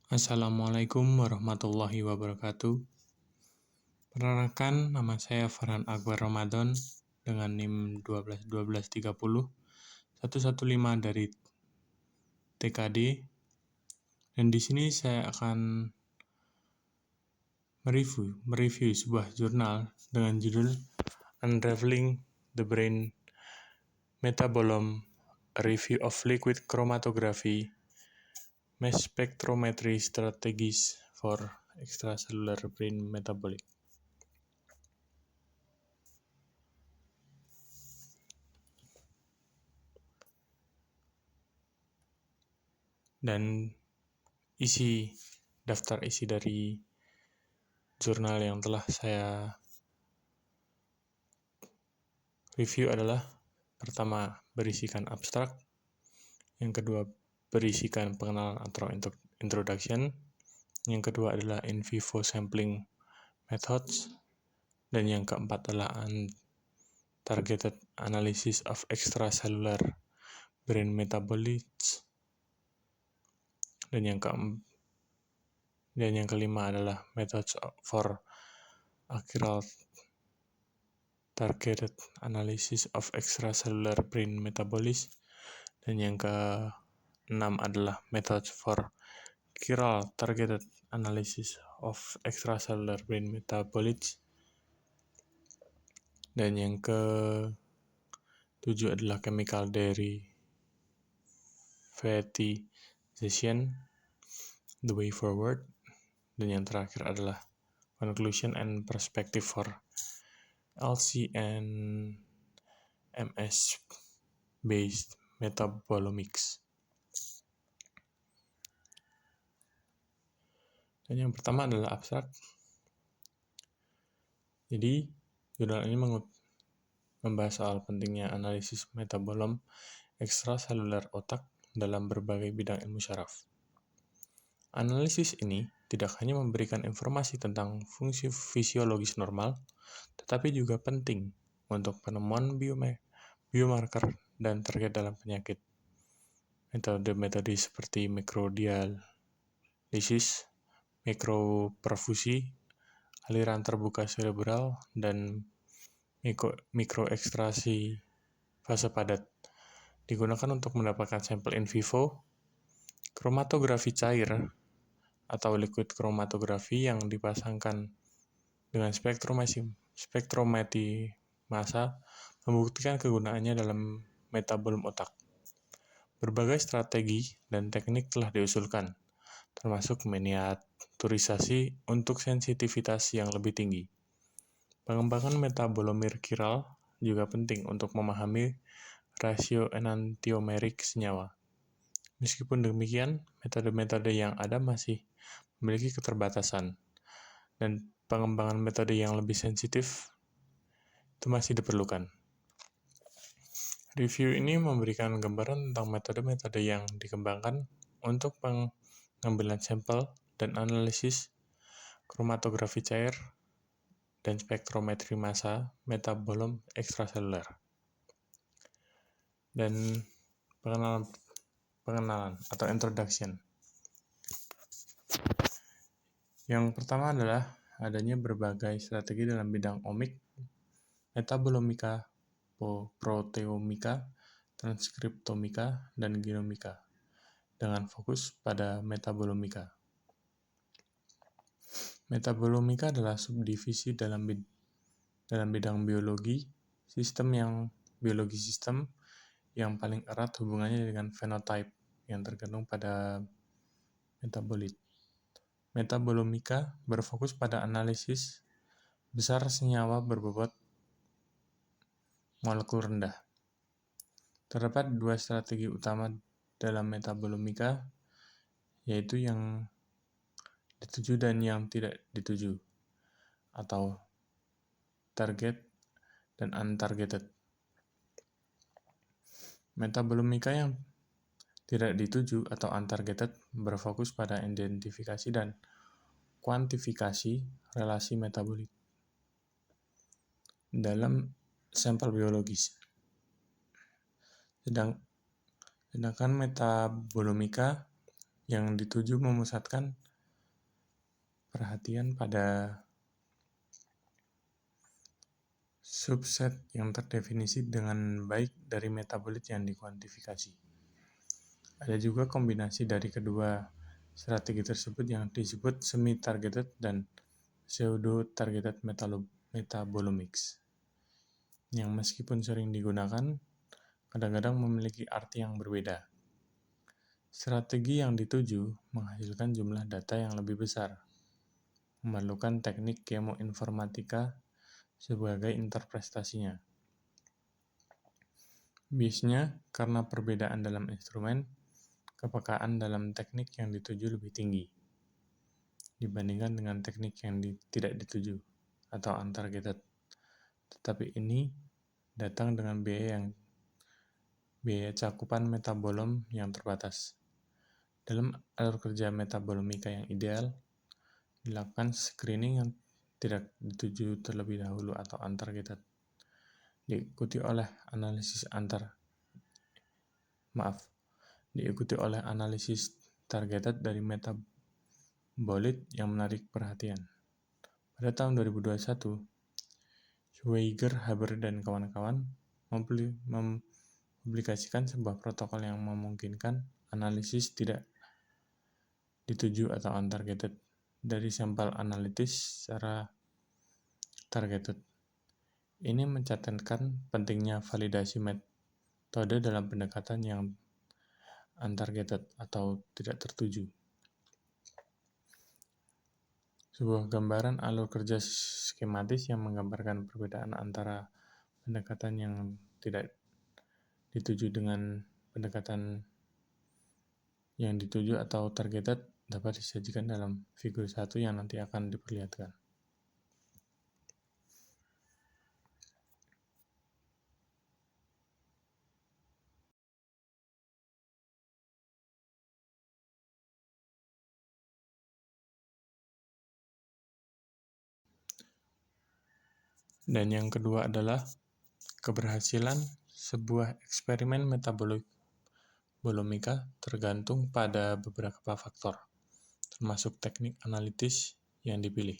Assalamualaikum warahmatullahi wabarakatuh. Perkenalkan, nama saya Farhan Akbar Ramadan dengan NIM 121230 115 dari TKD. Dan di sini saya akan mereview sebuah jurnal dengan judul Unraveling the Brain Metabolome: A Review of Liquid Chromatography Mass Spectrometry Strategies for Extracellular Brain Metabolic. Dan daftar isi dari jurnal yang telah saya review adalah: pertama, berisikan abstrak; yang kedua, berisikan pengenalan atau introduction; yang kedua adalah in vivo sampling methods; dan yang keempat adalah targeted analysis of extracellular brain metabolites; dan yang kelima adalah methods for chiral targeted analysis of extracellular brain metabolites; dan yang keenam adalah methods for chiral targeted analysis of extracellular brain metabolites; dan yang ketujuh adalah chemical derivatization, the way forward; dan yang terakhir adalah conclusion and perspective for LC and MS based metabolomics. Dan yang pertama adalah abstrak. Jadi, jurnal ini membahas soal pentingnya analisis metabolom ekstraseluler otak dalam berbagai bidang ilmu syaraf. Analisis ini tidak hanya memberikan informasi tentang fungsi fisiologis normal, tetapi juga penting untuk penemuan biomarker dan target dalam penyakit. Metode-metode seperti mikrodialisis, mikroperfusi, aliran terbuka cerebral, dan mikroekstrasi fase padat digunakan untuk mendapatkan sampel in vivo. Kromatografi cair atau liquid kromatografi yang dipasangkan dengan spektrometri massa membuktikan kegunaannya dalam metabolom otak. Berbagai strategi dan teknik telah diusulkan, termasuk miniaturisasi untuk sensitivitas yang lebih tinggi. Pengembangan metabolomir chiral juga penting untuk memahami rasio enantiomerik senyawa. Meskipun demikian, metode-metode yang ada masih memiliki keterbatasan, dan pengembangan metode yang lebih sensitif itu masih diperlukan. Review ini memberikan gambaran tentang metode-metode yang dikembangkan untuk pengambilan sampel dan analisis kromatografi cair dan spektrometri massa metabolom ekstraseluler. Dan pengenalan atau introduction. Yang pertama adalah adanya berbagai strategi dalam bidang omik, metabolomika, proteomika, transkriptomika, dan genomika, dengan fokus pada metabolomika. Metabolomika adalah subdivisi dalam bidang biologi sistem yang paling erat hubungannya dengan phenotype yang tergantung pada metabolit. Metabolomika berfokus pada analisis besar senyawa berbobot molekul rendah. Terdapat dua strategi utama dalam metabolomika, yaitu yang dituju dan yang tidak dituju, atau target dan untargeted. Metabolomika yang tidak dituju atau untargeted berfokus pada identifikasi dan kuantifikasi relasi metabolit dalam sampel biologis. Sedangkan metabolomika yang dituju memusatkan perhatian pada subset yang terdefinisi dengan baik dari metabolit yang dikuantifikasi. Ada juga kombinasi dari kedua strategi tersebut yang disebut semi-targeted dan pseudo-targeted metabolomics, yang meskipun sering digunakan, kadang-kadang memiliki arti yang berbeda. Strategi yang dituju menghasilkan jumlah data yang lebih besar, memerlukan teknik kemoinformatika sebagai interpretasinya. Biasanya, karena perbedaan dalam instrumen, kepekaan dalam teknik yang dituju lebih tinggi dibandingkan dengan teknik yang tidak dituju atau untargeted. Tetapi ini datang dengan biaya cakupan metabolom yang terbatas. Dalam alur kerja metabolomika yang ideal, dilakukan screening yang tidak dituju terlebih dahulu atau untargeted, diikuti oleh analisis targeted dari metabolit yang menarik perhatian. Pada tahun 2021, Schweiger, Haber, dan kawan-kawan mempublikasikan sebuah protokol yang memungkinkan analisis tidak dituju atau untargeted dari sampel analitis secara targeted. Ini mencatatkan pentingnya validasi metode dalam pendekatan yang untargeted atau tidak tertuju. Sebuah gambaran alur kerja skematis yang menggambarkan perbedaan antara pendekatan yang tidak dituju dengan pendekatan yang dituju atau targeted dapat disajikan dalam figur 1 yang nanti akan diperlihatkan. Dan yang kedua adalah keberhasilan sebuah eksperimen metabolomika tergantung pada beberapa faktor, termasuk teknik analitis yang dipilih.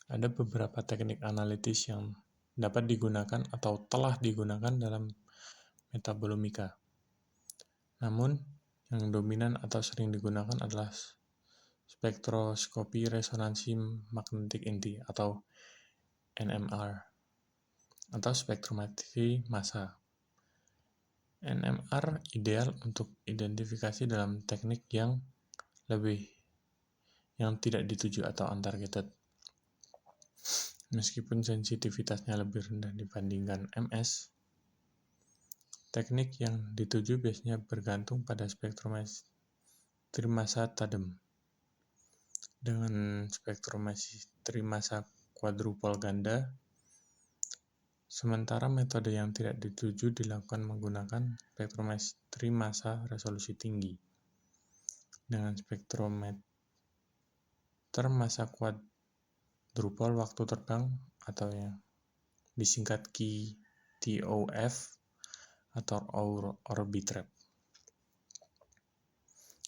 Ada beberapa teknik analitis yang dapat digunakan atau telah digunakan dalam metabolomika. Namun, yang dominan atau sering digunakan adalah spektroskopi resonansi magnetik inti atau NMR atau spektrometri massa. NMR ideal untuk identifikasi dalam teknik yang tidak dituju atau untargeted. Meskipun sensitivitasnya lebih rendah dibandingkan MS, teknik yang dituju biasanya bergantung pada spektrometri massa tandem. Dengan spektrometri massa kuadrupol ganda, sementara metode yang tidak dituju dilakukan menggunakan spektrometri massa resolusi tinggi. Dengan spektrometer massa kuadrupol waktu terbang atau yang disingkat QTOF atau Orbitrap.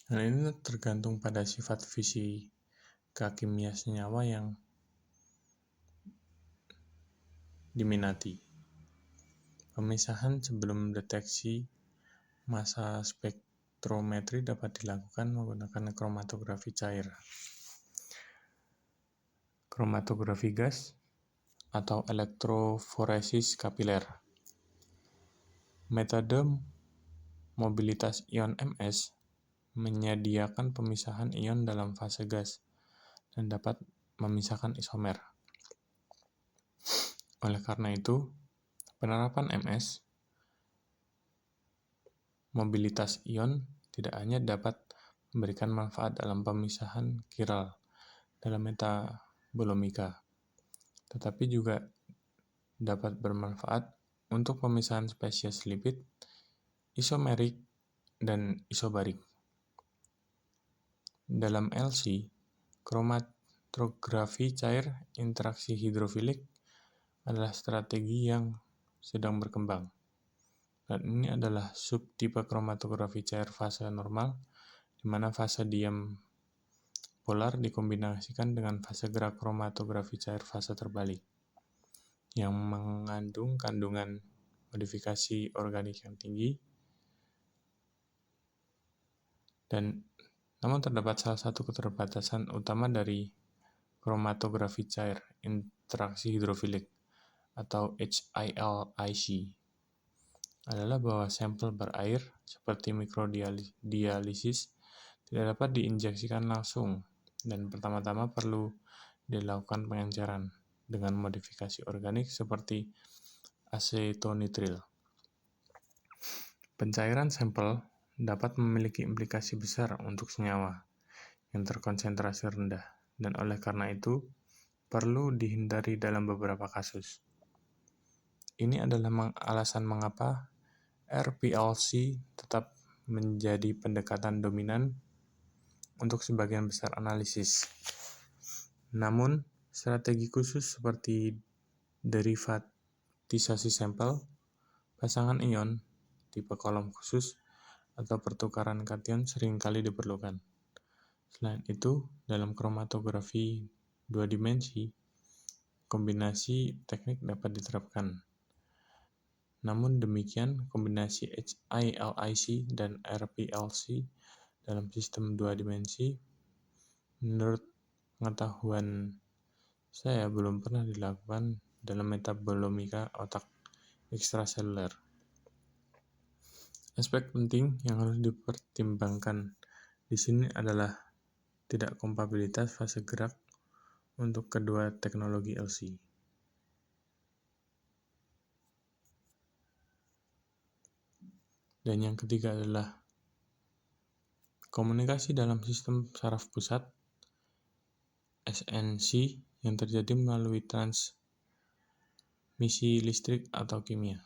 Hal ini tergantung pada sifat fisika kimia senyawa yang diminati. Pemisahan sebelum deteksi massa spektrometri dapat dilakukan menggunakan kromatografi cair, kromatografi gas, atau elektroforesis kapiler. Metode mobilitas ion MS menyediakan pemisahan ion dalam fase gas dan dapat memisahkan isomer. Oleh karena itu, penerapan MS mobilitas ion tidak hanya dapat memberikan manfaat dalam pemisahan chiral dalam metabolomika, tetapi juga dapat bermanfaat untuk pemisahan spesies lipid, isomerik, dan isobarik. Dalam LC, kromatografi cair interaksi hidrofilik adalah strategi yang sedang berkembang. Dan ini adalah subtipe kromatografi cair fase normal, di mana fase diam polar dikombinasikan dengan fase gerak kromatografi cair fase terbalik, yang mengandung kandungan modifikasi organik yang tinggi, dan namun terdapat salah satu keterbatasan utama dari kromatografi cair interaksi hidrofilik atau HILIC adalah bahwa sampel berair seperti mikrodialisis tidak dapat diinjeksikan langsung dan pertama-tama perlu dilakukan pengenceran dengan modifikasi organik seperti asetonitril. Pencairan sampel dapat memiliki implikasi besar untuk senyawa yang terkonsentrasi rendah, dan oleh karena itu perlu dihindari dalam beberapa kasus. Ini adalah alasan mengapa RPLC tetap menjadi pendekatan dominan untuk sebagian besar analisis. Namun, strategi khusus seperti derivatisasi sampel, pasangan ion, tipe kolom khusus, atau pertukaran kation seringkali diperlukan. Selain itu, dalam kromatografi 2 dimensi, kombinasi teknik dapat diterapkan. Namun demikian, kombinasi HILIC dan RPLC dalam sistem 2 dimensi, menurut pengetahuan saya, belum pernah dilakukan dalam metabolomika otak ekstraseluler. Aspek penting yang harus dipertimbangkan di sini adalah tidak kompatibilitas fase gerak untuk kedua teknologi LC. Dan yang ketiga adalah komunikasi dalam sistem saraf pusat SNC yang terjadi melalui transmisi listrik atau kimia.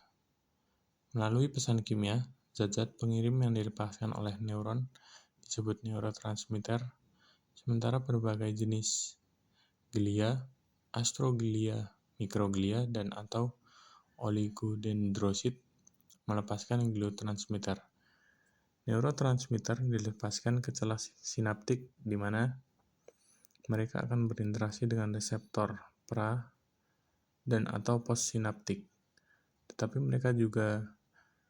Melalui pesan kimia, zat-zat pengirim yang dilepaskan oleh neuron disebut neurotransmitter, sementara berbagai jenis glia, astroglia, mikroglia, dan atau oligodendrosit melepaskan gliotransmitter. Neurotransmitter dilepaskan ke celah sinaptik di mana mereka akan berinteraksi dengan reseptor pra dan atau postsinaptik. Tetapi mereka juga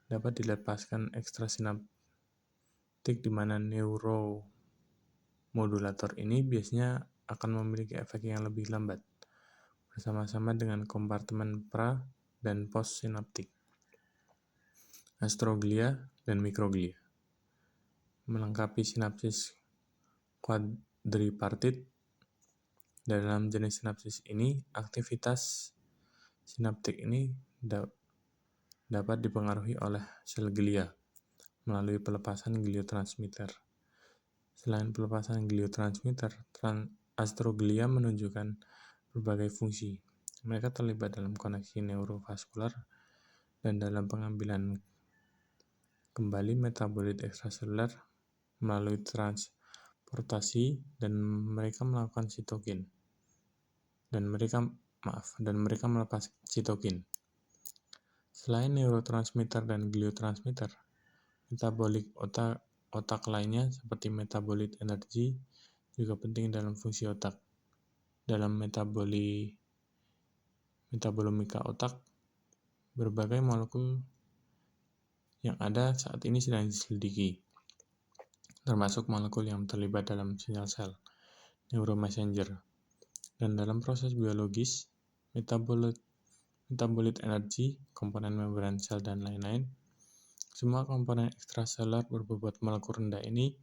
dapat dilepaskan ekstrasinaptik di mana neuromodulator ini biasanya akan memiliki efek yang lebih lambat bersama-sama dengan kompartemen pra dan postsinaptik, astroglia dan mikroglia. Melengkapi sinapsis quadripartit. Dalam jenis sinapsis ini, aktivitas sinaptik ini dapat dipengaruhi oleh sel glia melalui pelepasan gliotransmitter. Selain pelepasan gliotransmitter, astroglia menunjukkan berbagai fungsi. Mereka terlibat dalam koneksi neurovaskular dan dalam pengambilan kembali metabolit ekstraseluler melalui transportasi, dan mereka melakukan sitokin. Dan mereka melepas sitokin. Selain neurotransmitter dan gliotransmitter, metabolit otak lainnya seperti metabolit energi juga penting dalam fungsi otak. Dalam metabolomika otak, berbagai molekul yang ada saat ini sedang diselidiki, termasuk molekul yang terlibat dalam sinyal sel, neuromessenger, dan dalam proses biologis, metabolit energi, komponen membran sel, dan lain-lain. Semua komponen ekstraseluler berbobot molekul rendah ini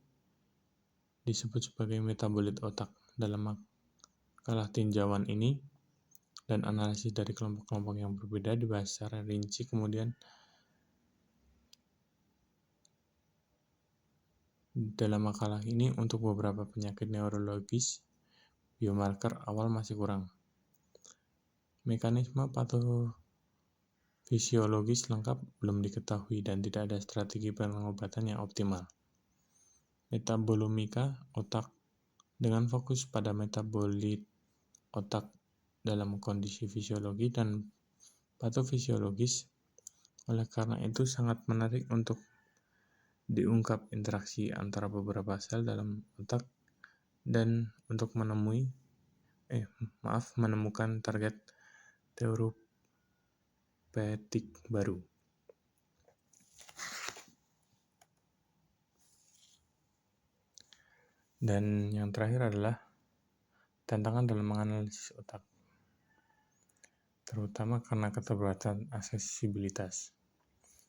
disebut sebagai metabolit otak. Dalam makalah tinjauan ini dan analisis dari kelompok-kelompok yang berbeda dibahas secara rinci. Kemudian dalam makalah ini, untuk beberapa penyakit neurologis, biomarker awal masih kurang. Mekanisme patofisiologis lengkap belum diketahui dan tidak ada strategi pengobatan yang optimal. Metabolomika otak dengan fokus pada metabolit otak dalam kondisi fisiologi dan patofisiologis. Oleh karena itu sangat menarik untuk diungkap interaksi antara beberapa sel dalam otak dan untuk menemukan target terapeutik baru. Dan yang terakhir adalah tantangan dalam menganalisis otak, terutama karena keterbatasan aksesibilitas.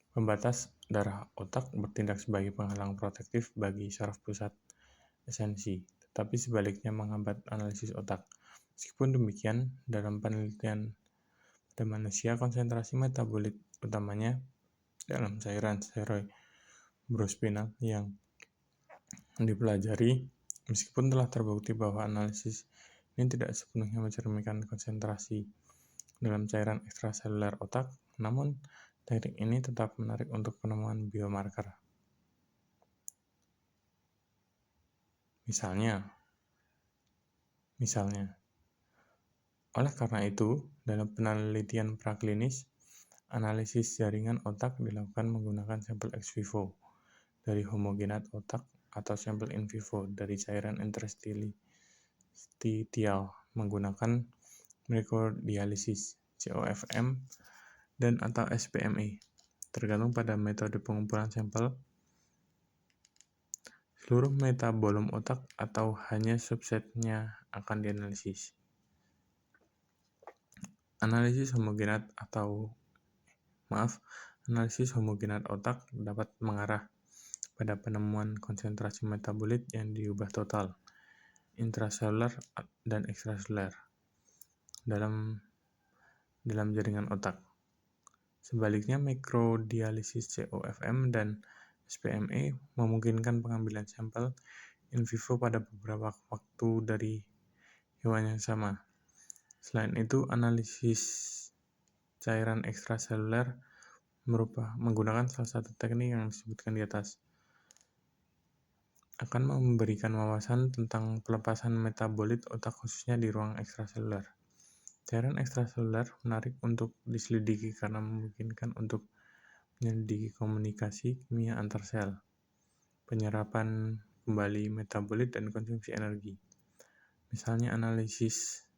Pembatas darah otak bertindak sebagai penghalang protektif bagi saraf pusat esensi, tetapi sebaliknya menghambat analisis otak. Meskipun demikian, dalam penelitian pada manusia, konsentrasi metabolit utamanya dalam cairan cerebrospinal yang dipelajari, meskipun telah terbukti bahwa analisis ini tidak sepenuhnya mencerminkan konsentrasi dalam cairan ekstraseluler otak, namun teknik ini tetap menarik untuk penemuan biomarker. Misalnya, oleh karena itu, dalam penelitian praklinis, analisis jaringan otak dilakukan menggunakan sampel ex vivo dari homogenat otak atau sampel in vivo dari cairan interstitial menggunakan mikrodialisis, COFM, dan atau SPME, tergantung pada metode pengumpulan sampel, seluruh metabolom otak atau hanya subsetnya akan dianalisis. Analisis homogenat otak dapat mengarah pada penemuan konsentrasi metabolit yang diubah total, intraseluler dan ekstraseluler dalam jaringan otak. Sebaliknya, mikrodialisis COFM dan SPME memungkinkan pengambilan sampel in vivo pada beberapa waktu dari hewan yang sama. Selain itu, analisis cairan ekstraseluler menggunakan salah satu teknik yang disebutkan di atas akan memberikan wawasan tentang pelepasan metabolit otak khususnya di ruang ekstraseluler. Cairan ekstraseluler menarik untuk diselidiki karena memungkinkan untuk menyelidiki komunikasi kimia antar sel, penyerapan kembali metabolit, dan konsumsi energi. Misalnya, analisis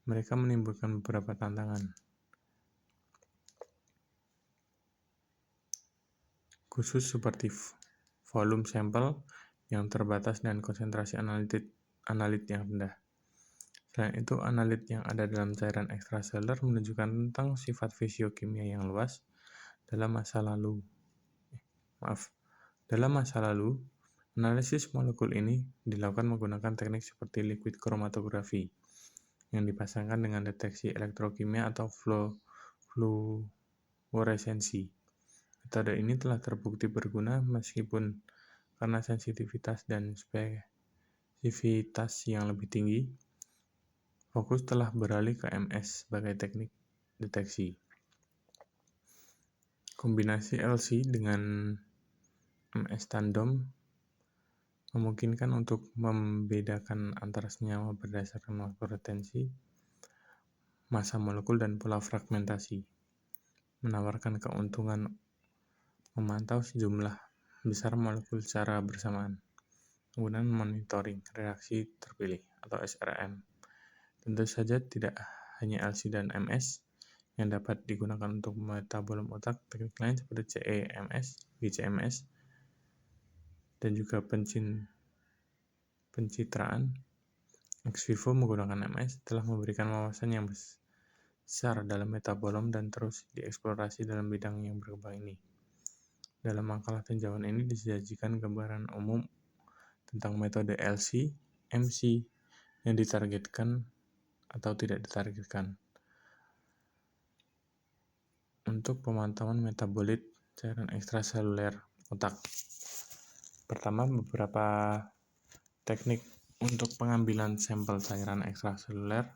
mereka menimbulkan beberapa tantangan, khusus seperti volume sampel yang terbatas dan konsentrasi analit yang rendah. Selain itu, analit yang ada dalam cairan ekstraseluler menunjukkan tentang sifat fisiokimia yang luas. Dalam masa lalu, analisis molekul ini dilakukan menggunakan teknik seperti liquid chromatografi yang dipasangkan dengan deteksi elektrokimia atau fluoresensi. Metode ini telah terbukti berguna meskipun karena sensitivitas dan spesifitas yang lebih tinggi, fokus telah beralih ke MS sebagai teknik deteksi. Kombinasi LC dengan MS tandem memungkinkan untuk membedakan antara senyawa berdasarkan waktu retensi, massa molekul, dan pola fragmentasi, menawarkan keuntungan memantau sejumlah besar molekul secara bersamaan menggunakan monitoring reaksi terpilih atau SRM. Tentu saja tidak hanya LC dan MS yang dapat digunakan untuk metabolom otak, teknik lain seperti CEMS, GCMS, dan juga pencitraan ex vivo menggunakan MS telah memberikan wawasan yang besar dalam metabolom dan terus dieksplorasi dalam bidang yang berkembang ini. Dalam makalah tinjauan ini disajikan gambaran umum tentang metode LC, MC yang ditargetkan atau tidak ditargetkan untuk pemantauan metabolit cairan ekstraseluler otak. Pertama, beberapa teknik untuk pengambilan sampel cairan ekstraseluler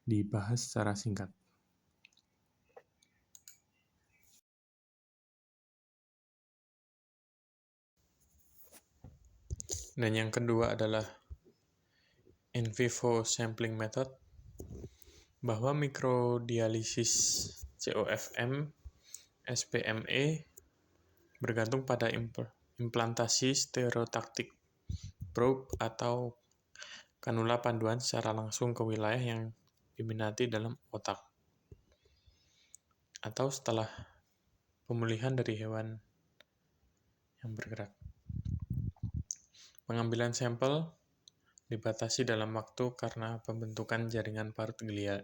dibahas secara singkat. Dan yang kedua adalah in vivo sampling method, bahwa mikrodialisis COFM, SPME bergantung pada implantasi stereotaktik probe atau kanula panduan secara langsung ke wilayah yang diminati dalam otak, atau setelah pemulihan dari hewan yang bergerak. Pengambilan sampel dibatasi dalam waktu karena pembentukan jaringan parut glial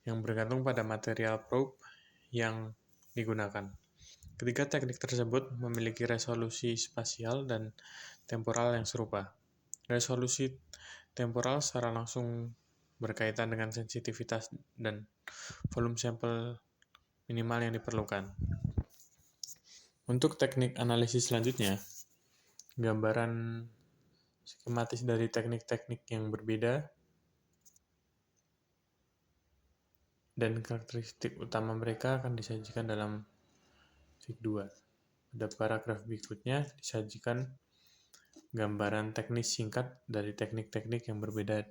yang bergantung pada material probe yang digunakan. Ketiga teknik tersebut memiliki resolusi spasial dan temporal yang serupa. Resolusi temporal secara langsung berkaitan dengan sensitivitas dan volume sampel minimal yang diperlukan. Untuk teknik analisis selanjutnya, gambaran skematis dari teknik-teknik yang berbeda dan karakteristik utama mereka akan disajikan dalam Fig 2. Pada paragraf berikutnya disajikan gambaran teknis singkat dari teknik-teknik yang berbeda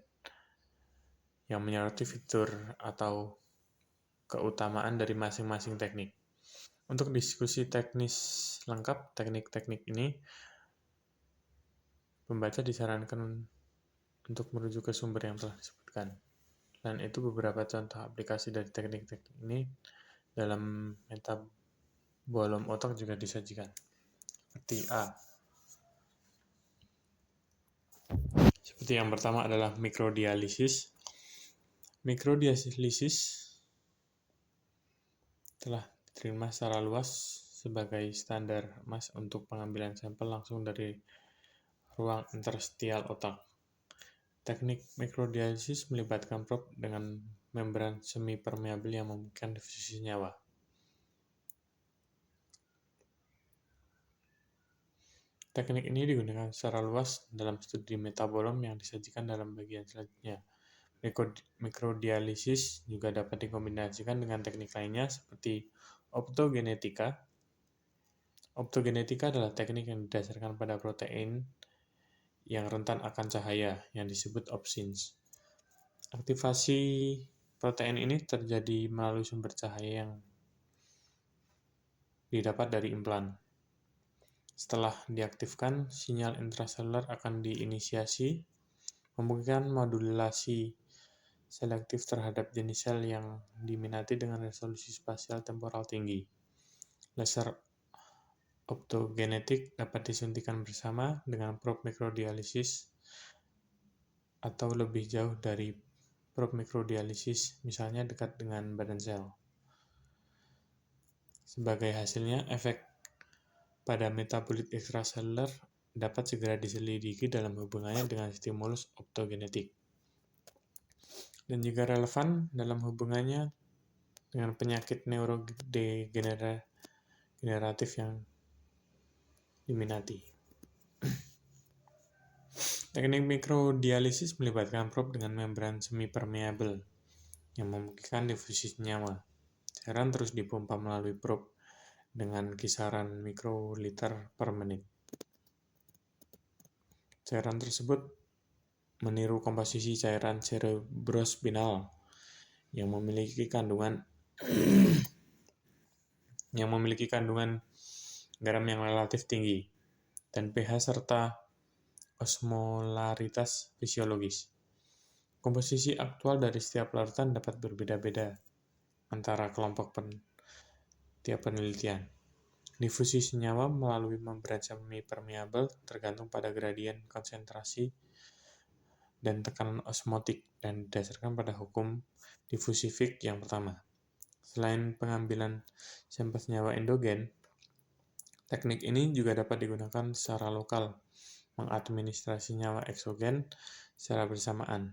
yang menyoroti fitur atau keutamaan dari masing-masing teknik. Untuk diskusi teknis lengkap teknik-teknik ini, pembaca disarankan untuk merujuk ke sumber yang telah disebutkan. Dan itu beberapa contoh aplikasi dari teknik-teknik ini dalam metabolom otak juga disajikan. Seperti A. Seperti yang pertama adalah mikrodialisis. Mikrodialisis telah diterima secara luas sebagai standar emas untuk pengambilan sampel langsung dari ruang interstisial otak. Teknik mikrodialisis melibatkan probe dengan membran semi-permeabel yang memungkinkan difusi senyawa. Teknik ini digunakan secara luas dalam studi metabolom yang disajikan dalam bagian selanjutnya. Mikrodialisis juga dapat dikombinasikan dengan teknik lainnya seperti optogenetika. Optogenetika adalah teknik yang didasarkan pada protein yang rentan akan cahaya, yang disebut opsins. Aktivasi protein ini terjadi melalui sumber cahaya yang didapat dari implan. Setelah diaktifkan, sinyal intraseluler akan diinisiasi, memungkinkan modulasi selektif terhadap jenis sel yang diminati dengan resolusi spasial temporal tinggi. Laser optogenetik dapat disuntikan bersama dengan probe mikrodialisis atau lebih jauh dari probe mikrodialisis, misalnya dekat dengan badan sel. Sebagai hasilnya, efek pada metabolit ekstraseluler dapat segera diselidiki dalam hubungannya dengan stimulus optogenetik. Dan juga relevan dalam hubungannya dengan penyakit neurodegeneratif yang diminati. Teknik mikrodialisis melibatkan probe dengan membran semi-permeabel yang memungkinkan difusi senyawa. Cairan terus dipompa melalui probe dengan kisaran mikroliter per menit. Cairan tersebut meniru komposisi cairan cerebrospinal yang memiliki kandungan garam yang relatif tinggi dan pH serta osmolaritas fisiologis. Komposisi aktual dari setiap larutan dapat berbeda-beda antara kelompok tiap penelitian. Difusi senyawa melalui membran semi-permeabel tergantung pada gradien konsentrasi dan tekanan osmotik dan didasarkan pada hukum difusi Fick yang pertama. Selain pengambilan sampel senyawa endogen, teknik ini juga dapat digunakan secara lokal, mengadministrasi senyawa eksogen secara bersamaan.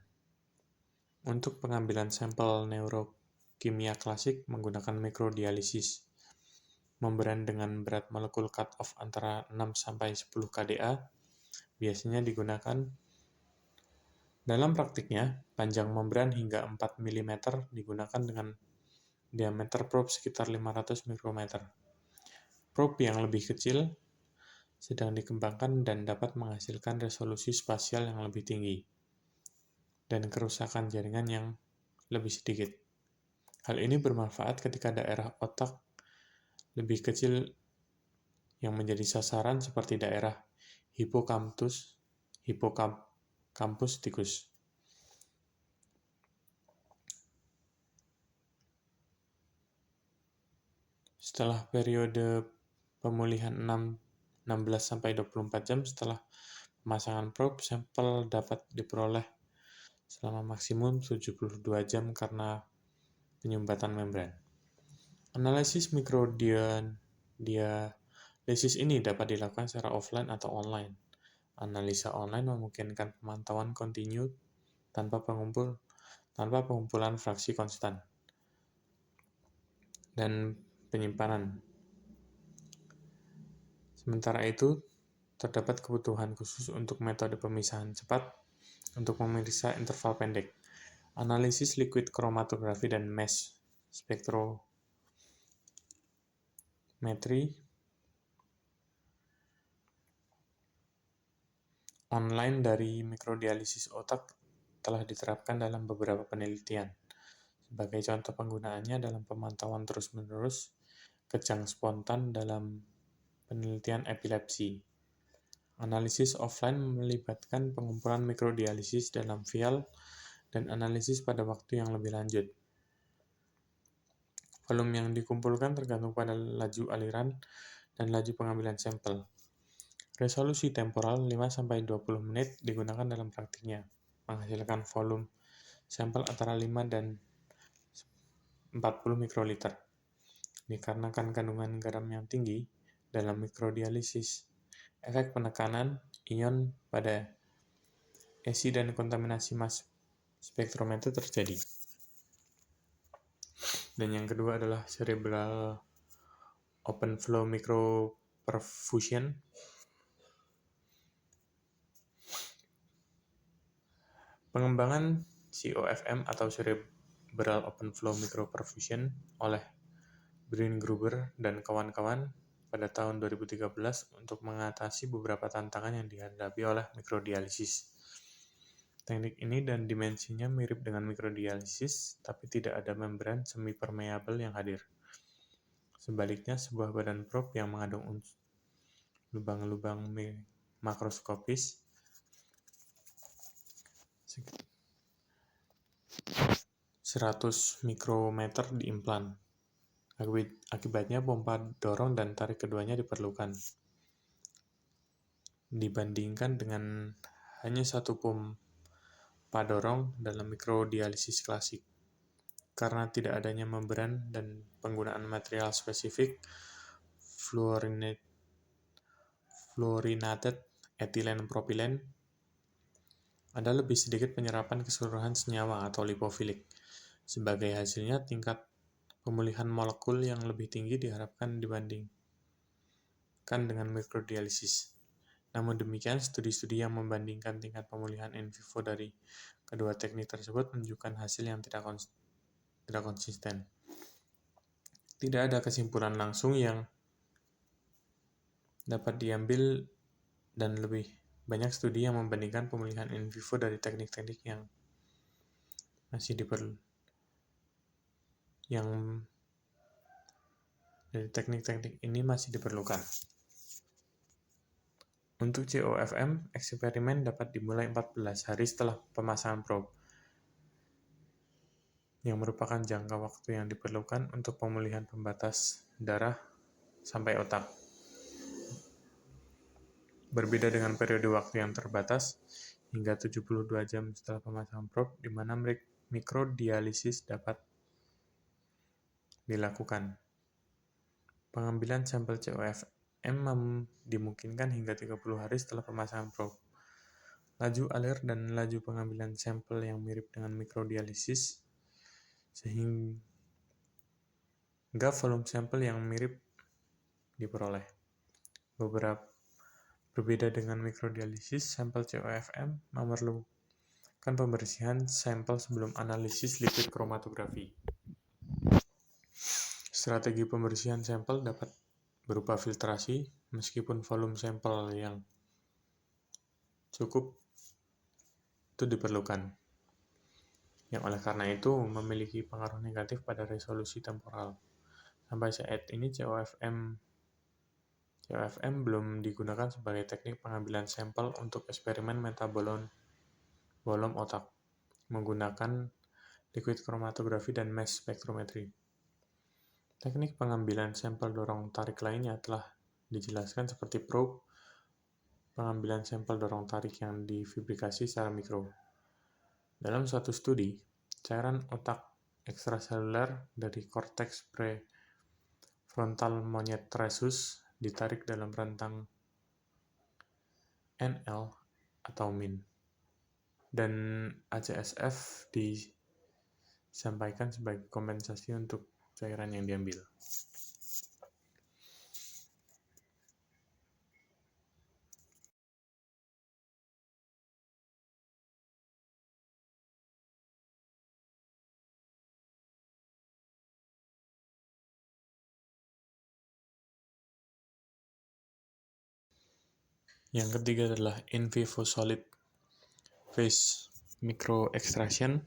Untuk pengambilan sampel neurokimia klasik menggunakan mikrodialisis. Membran dengan berat molekul cut-off antara 6-10 kDa biasanya digunakan. Dalam praktiknya, panjang membran hingga 4 mm digunakan dengan diameter probe sekitar 500 mikrometer. Probe yang lebih kecil sedang dikembangkan dan dapat menghasilkan resolusi spasial yang lebih tinggi dan kerusakan jaringan yang lebih sedikit. Hal ini bermanfaat ketika daerah otak lebih kecil yang menjadi sasaran seperti daerah hipokampus tikus. Setelah periode pemulihan 16-24 jam setelah pemasangan probe, sampel dapat diperoleh selama maksimum 72 jam karena penyumbatan membran. Analisis mikrodialisis ini dapat dilakukan secara offline atau online. Analisa online memungkinkan pemantauan kontinu tanpa pengumpulan fraksi konstan dan penyimpanan. Sementara itu, terdapat kebutuhan khusus untuk metode pemisahan cepat untuk memeriksa interval pendek. Analisis liquid chromatografi dan mass spektrometri online dari mikrodialisis otak telah diterapkan dalam beberapa penelitian. Sebagai contoh penggunaannya dalam pemantauan terus-menerus kejang spontan dalam penelitian epilepsi. Analisis offline melibatkan pengumpulan mikrodialisis dalam vial dan analisis pada waktu yang lebih lanjut. Volume yang dikumpulkan tergantung pada laju aliran dan laju pengambilan sampel. Resolusi temporal 5-20 menit digunakan dalam praktiknya, menghasilkan volume sampel antara 5 dan 40 mikroliter. Dikarenakan kandungan garam yang tinggi dalam mikrodialisis, efek penekanan ion pada esi dan kontaminasi mass spektrometer terjadi. Dan yang kedua adalah cerebral open flow microperfusion. Pengembangan COFM atau cerebral open flow microperfusion oleh Brian-Gruber dan kawan-kawan pada tahun 2013 untuk mengatasi beberapa tantangan yang dihadapi oleh mikrodialisis. Teknik ini dan dimensinya mirip dengan mikrodialisis, tapi tidak ada membran semi-permeabel yang hadir. Sebaliknya, sebuah badan probe yang mengandung lubang-lubang makroskopis 100 mikrometer diimplan. Akibatnya pompa dorong dan tarik keduanya diperlukan. Dibandingkan dengan hanya satu pompa dorong dalam mikrodialisis klasik. Karena tidak adanya membran dan penggunaan material spesifik, fluorinated etilen propilen, ada lebih sedikit penyerapan keseluruhan senyawa atau lipofilik. Sebagai hasilnya, tingkat pemulihan molekul yang lebih tinggi diharapkan dibandingkan dengan mikrodialisis. Namun demikian, studi-studi yang membandingkan tingkat pemulihan in vivo dari kedua teknik tersebut menunjukkan hasil yang tidak konsisten. Tidak ada kesimpulan langsung yang dapat diambil dan lebih banyak studi yang membandingkan pemulihan in vivo dari teknik-teknik yang masih dari teknik-teknik ini masih diperlukan. Untuk COFM, eksperimen dapat dimulai 14 hari setelah pemasangan probe, yang merupakan jangka waktu yang diperlukan untuk pemulihan pembatas darah sampai otak. Berbeda dengan periode waktu yang terbatas, hingga 72 jam setelah pemasangan probe, di mana mikrodialisis dapat dilakukan. Pengambilan sampel COFM dimungkinkan hingga 30 hari setelah pemasangan probe. Laju alir dan laju pengambilan sampel yang mirip dengan mikrodialisis, sehingga volume sampel yang mirip diperoleh. Berbeda dengan mikrodialisis, sampel COFM memerlukan pembersihan sampel sebelum analisis liquid chromatografi. Strategi pembersihan sampel dapat berupa filtrasi, meskipun volume sampel yang cukup itu diperlukan. yang oleh karena itu memiliki pengaruh negatif pada resolusi temporal. Sampai saat ini COFM belum digunakan sebagai teknik pengambilan sampel untuk eksperimen metabolom otak menggunakan liquid chromatografi dan mass spectrometry. Teknik pengambilan sampel dorong tarik lainnya telah dijelaskan seperti probe, pengambilan sampel dorong tarik yang difabrikasi secara mikro. Dalam suatu studi, cairan otak ekstraseluler dari korteks prefrontal monyet rhesus ditarik dalam rentang NL atau min, dan ACSF disampaikan sebagai kompensasi untuk cairan yang diambil. Yang ketiga adalah in vivo solid phase microextraction,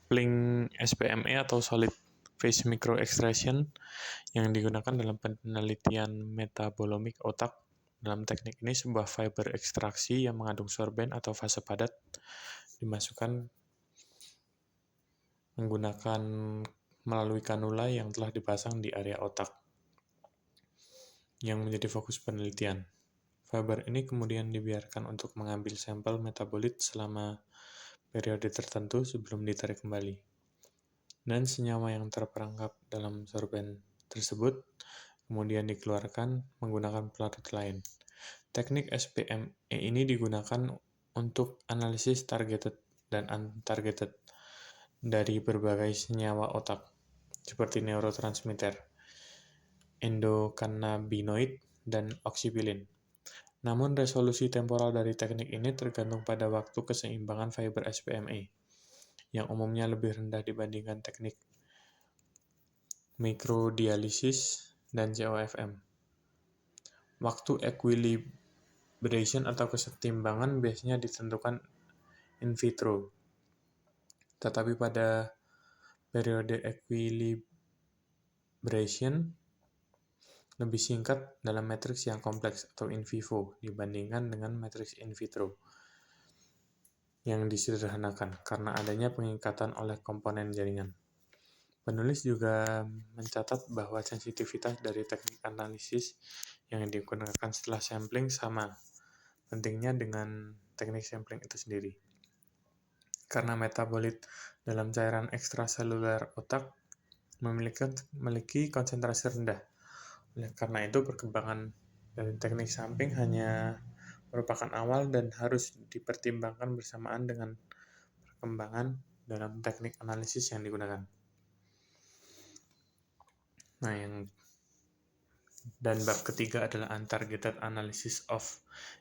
PLING SPME atau solid phase microextraction yang digunakan dalam penelitian metabolomik otak. Dalam teknik ini, sebuah fiber ekstraksi yang mengandung sorben atau fase padat dimasukkan menggunakan melalui kanula yang telah dipasang di area otak yang menjadi fokus penelitian. Fiber ini kemudian dibiarkan untuk mengambil sampel metabolit selama periode tertentu sebelum ditarik kembali. Dan senyawa yang terperangkap dalam sorben tersebut kemudian dikeluarkan menggunakan pelarut lain. Teknik SPME ini digunakan untuk analisis targeted dan untargeted dari berbagai senyawa otak, seperti neurotransmitter, endokannabinoid, dan oksipilin. Namun, resolusi temporal dari teknik ini tergantung pada waktu keseimbangan fiber SPME, yang umumnya lebih rendah dibandingkan teknik mikrodialisis dan COFM. Waktu equilibration atau kesetimbangan biasanya ditentukan in vitro, tetapi pada periode equilibration lebih singkat dalam matriks yang kompleks atau in vivo dibandingkan dengan matriks in vitro yang disederhanakan karena adanya pengikatan oleh komponen jaringan. Penulis juga mencatat bahwa sensitivitas dari teknik analisis yang digunakan setelah sampling sama pentingnya dengan teknik sampling itu sendiri. Karena metabolit dalam cairan ekstraseluler otak memiliki konsentrasi rendah. Oleh karena itu, perkembangan dari teknik sampling hanya merupakan awal dan harus dipertimbangkan bersamaan dengan perkembangan dalam teknik analisis yang digunakan. Dan bab ketiga adalah untargeted analysis of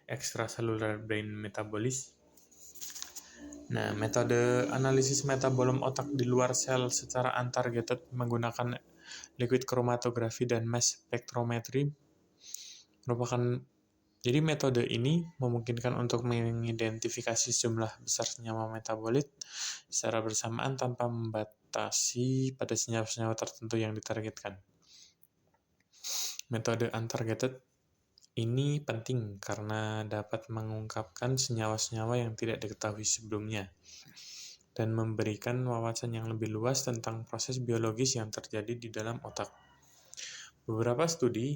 extracellular brain metabolism. Metode analisis metabolom otak di luar sel secara untargeted menggunakan liquid chromatografi dan mass spectrometry Jadi metode ini memungkinkan untuk mengidentifikasi jumlah besar senyawa metabolit secara bersamaan tanpa membatasi pada senyawa-senyawa tertentu yang ditargetkan. Metode untargeted ini penting karena dapat mengungkapkan senyawa-senyawa yang tidak diketahui sebelumnya dan memberikan wawasan yang lebih luas tentang proses biologis yang terjadi di dalam otak. Beberapa studi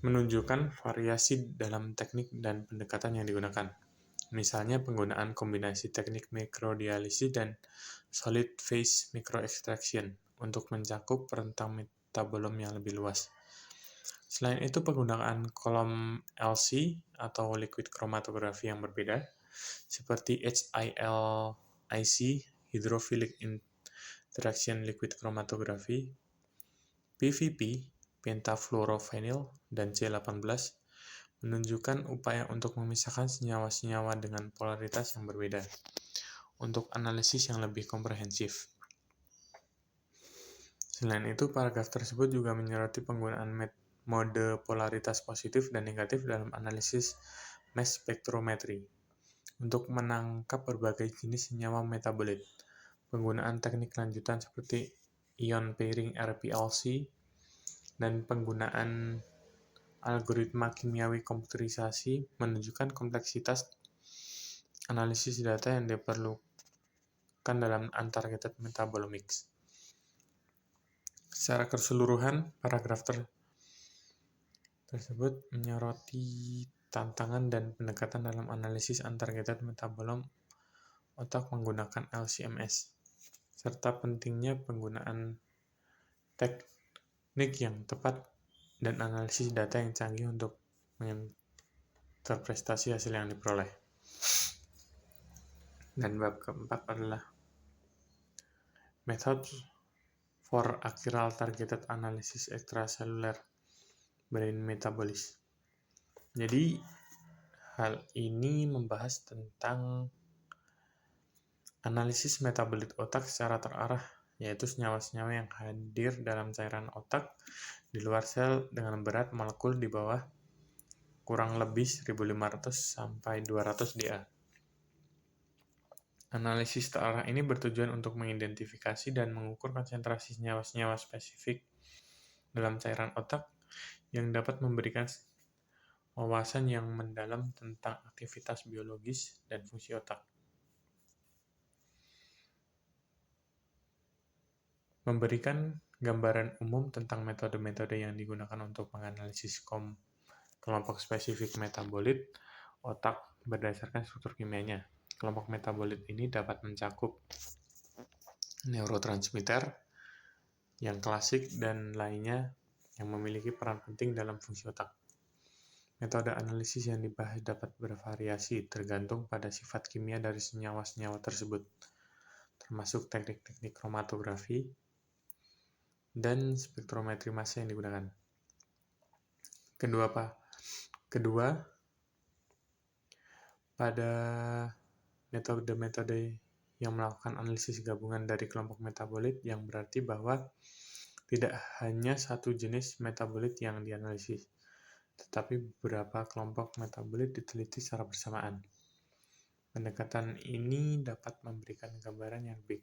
menunjukkan variasi dalam teknik dan pendekatan yang digunakan. Misalnya penggunaan kombinasi teknik mikrodialisis dan solid phase microextraction untuk mencakup rentang metabolom yang lebih luas. Selain itu, penggunaan kolom LC atau liquid chromatography yang berbeda, seperti HILIC, hydrophilic interaction liquid chromatography, PVP, pentafluorovinyl, dan C18 menunjukkan upaya untuk memisahkan senyawa-senyawa dengan polaritas yang berbeda untuk analisis yang lebih komprehensif. Selain itu, paragraf tersebut juga menyoroti penggunaan mode polaritas positif dan negatif dalam analisis mass spectrometry. untuk menangkap berbagai jenis senyawa metabolit. Penggunaan teknik lanjutan seperti ion pairing RPLC dan penggunaan algoritma kimiawi komputerisasi menunjukkan kompleksitas analisis data yang diperlukan dalam untargeted metabolomics. Secara keseluruhan, paragraf tersebut menyoroti tantangan dan pendekatan dalam analisis untargeted metabolome otak menggunakan LC-MS, serta pentingnya penggunaan teknik yang tepat dan analisis data yang canggih untuk menginterpretasi hasil yang diperoleh. Dan bab keempat adalah Methods for Chiral Targeted Analysis Extracellular Brain Metabolism. Jadi, hal ini membahas tentang analisis metabolit otak secara terarah, yaitu senyawa-senyawa yang hadir dalam cairan otak di luar sel dengan berat molekul di bawah kurang lebih 1500 sampai 200 Da. Analisis terarah ini bertujuan untuk mengidentifikasi dan mengukur konsentrasi senyawa-senyawa spesifik dalam cairan otak yang dapat memberikan wawasan yang mendalam tentang aktivitas biologis dan fungsi otak. Memberikan gambaran umum tentang metode-metode yang digunakan untuk menganalisis kelompok spesifik metabolit otak berdasarkan struktur kimianya. Kelompok metabolit ini dapat mencakup neurotransmitter yang klasik dan lainnya yang memiliki peran penting dalam fungsi otak. Metode analisis yang dibahas dapat bervariasi tergantung pada sifat kimia dari senyawa-senyawa tersebut, termasuk teknik-teknik kromatografi dan spektrometri massa yang digunakan. Kedua, pada metode-metode yang melakukan analisis gabungan dari kelompok metabolit yang berarti bahwa tidak hanya satu jenis metabolit yang dianalisis, tetapi beberapa kelompok metabolit diteliti secara bersamaan. Pendekatan ini dapat memberikan gambaran yang lebih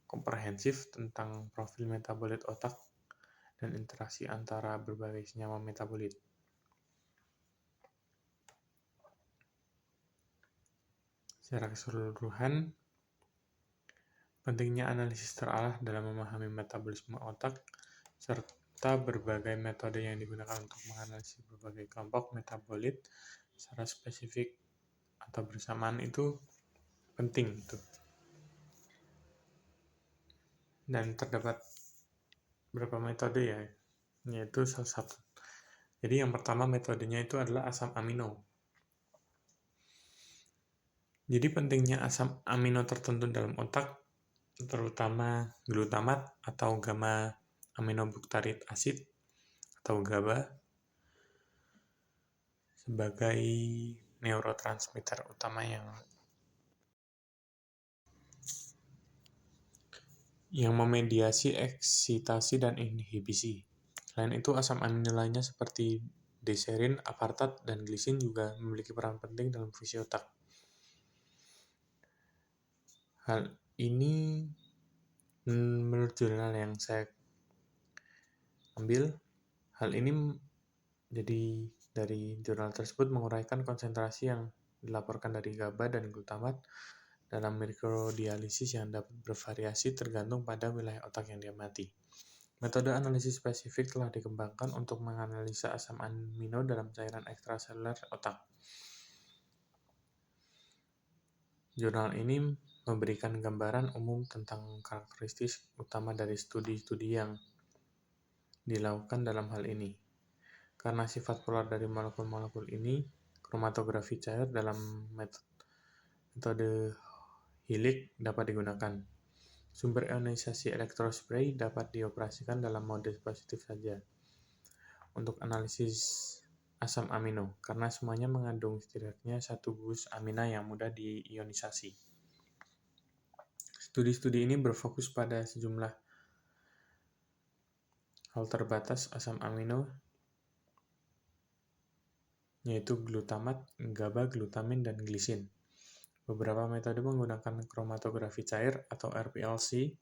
komprehensif tentang profil metabolit otak dan interaksi antara berbagai senyawa metabolit. Secara keseluruhan, pentingnya analisis terarah dalam memahami metabolisme otak serta berbagai metode yang digunakan untuk menganalisis berbagai kelompok metabolit secara spesifik atau bersamaan itu penting. Dan terdapat beberapa metode ya, yaitu salah satu. Jadi yang pertama metodenya itu adalah asam amino. Jadi pentingnya asam amino tertentu dalam otak, terutama glutamat atau gamma aminobutyric acid atau GABA sebagai neurotransmitter utama yang memediasi eksitasi dan inhibisi. Selain itu, asam amino lainnya seperti deserin, aspartat, dan glisin juga memiliki peran penting dalam fungsi otak. Hal ini menurut jurnal yang saya ambil, hal ini jadi dari jurnal tersebut menguraikan konsentrasi yang dilaporkan dari GABA dan glutamat dalam mikrodialisis yang dapat bervariasi tergantung pada wilayah otak yang diamati. Metode analisis spesifik telah dikembangkan untuk menganalisa asam amino dalam cairan ekstraseluler otak. Jurnal ini memberikan gambaran umum tentang karakteristik utama dari studi-studi yang dilakukan dalam hal ini. Karena sifat polar dari molekul-molekul ini, kromatografi cair dalam metode Hillick dapat digunakan. Sumber ionisasi elektrospray dapat dioperasikan dalam mode positif saja untuk analisis asam amino, karena semuanya mengandung setidaknya satu gugus amina yang mudah diionisasi. Studi-studi ini berfokus pada sejumlah hal terbatas asam amino, yaitu glutamat, GABA, glutamin, dan glisin. Beberapa metode menggunakan kromatografi cair atau RPLC,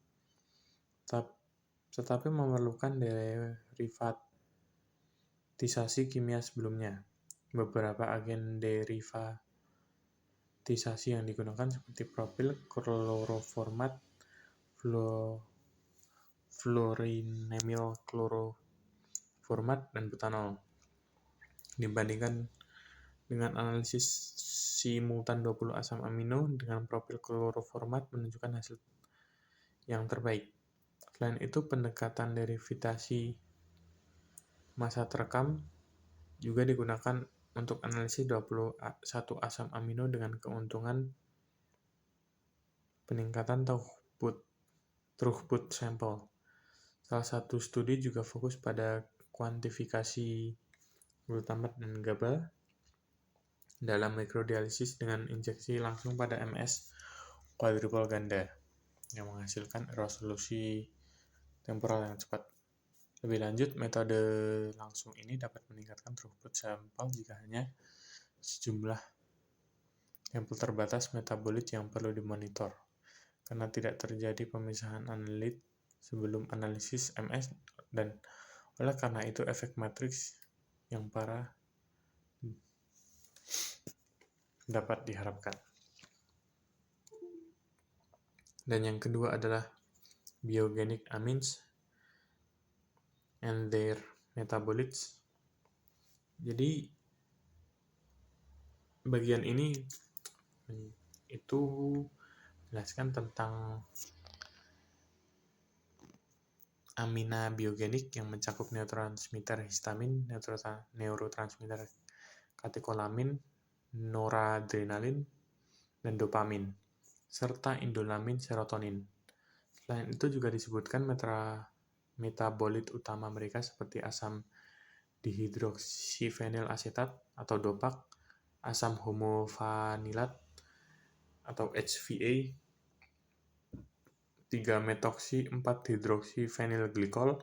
tetapi memerlukan derivatisasi kimia sebelumnya. Beberapa agen derivatisasi yang digunakan seperti propil, kloroformat, fluorinamyl kloroformat, dan butanol. Dibandingkan dengan analisis simultan 20 asam amino dengan profil kloroformat menunjukkan hasil yang terbaik. Selain itu, pendekatan derivatisasi massa terekam juga digunakan untuk analisis 21 asam amino dengan keuntungan peningkatan throughput sampel. Salah satu studi juga fokus pada kuantifikasi glutamat dan GABA dalam mikrodialisis dengan injeksi langsung pada MS quadruple ganda yang menghasilkan resolusi temporal yang cepat. Lebih lanjut, metode langsung ini dapat meningkatkan throughput sampel jika hanya sejumlah sampel terbatas metabolit yang perlu dimonitor, karena tidak terjadi pemisahan analit sebelum analisis MS, dan oleh karena itu efek matriks yang parah dapat diharapkan. Dan yang kedua adalah biogenic amines and their metabolites. Jadi bagian ini itu menjelaskan tentang amina biogenik yang mencakup neurotransmitter histamin, neurotransmitter katekolamin, noradrenalin, dan dopamin, serta indolamin serotonin. Selain itu juga disebutkan metabolit utama mereka seperti asam dihidroksifenyl asetat atau DOPAC, asam homofanilat atau HVA, 3-metoksi-4-hidroksifenilglikol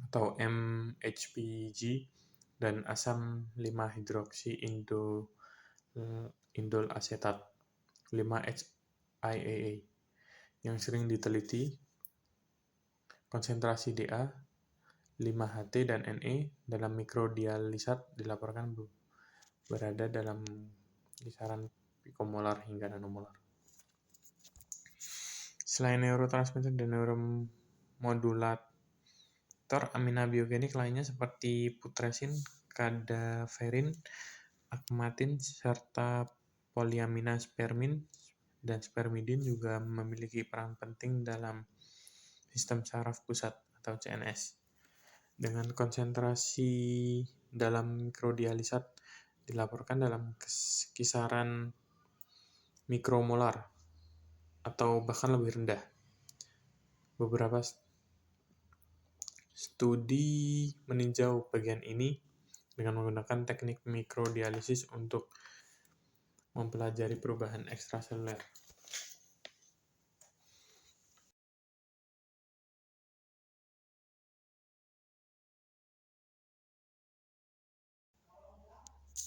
atau MHPG, dan asam 5-hidroksi-indol asetat, 5-HIAA, yang sering diteliti. Konsentrasi Da, 5-HT, dan Ne dalam mikrodialisat dilaporkan berada dalam kisaran pikomolar hingga nanomolar. Selain neurotransmitter dan neuromodulator, amina biogenik lainnya seperti putresin, kadaverin, akmatin, serta poliamina spermin dan spermidin juga memiliki peran penting dalam sistem saraf pusat atau CNS. Dengan konsentrasi dalam mikrodialisat dilaporkan dalam kisaran mikromolar atau bahkan lebih rendah. Beberapa studi meninjau bagian ini dengan menggunakan teknik mikrodialisis untuk mempelajari perubahan ekstraseluler.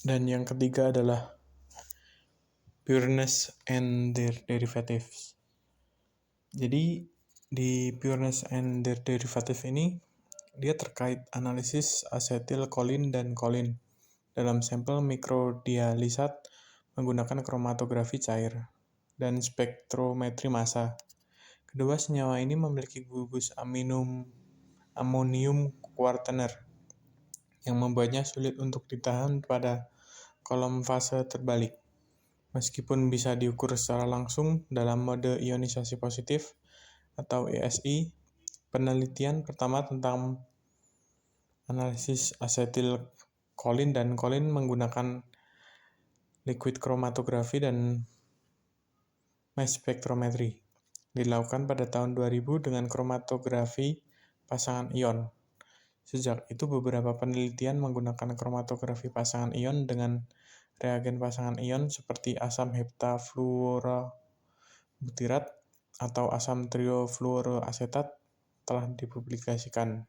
Dan yang ketiga adalah pureness and their derivatives. Jadi di pureness and their derivative ini dia terkait analisis asetilkolin dan kolin dalam sampel mikrodialisat menggunakan kromatografi cair dan spektrometri massa. Kedua senyawa ini memiliki gugus amonium kuartener yang membuatnya sulit untuk ditahan pada kolom fase terbalik. Meskipun bisa diukur secara langsung dalam mode ionisasi positif atau ESI, penelitian pertama tentang analisis asetilkolin dan kolin menggunakan liquid kromatografi dan mass spectrometry dilakukan pada tahun 2000 dengan kromatografi pasangan ion. Sejak itu beberapa penelitian menggunakan kromatografi pasangan ion dengan reagen pasangan ion seperti asam heptafluorobutirat atau asam triofluoroasetat telah dipublikasikan.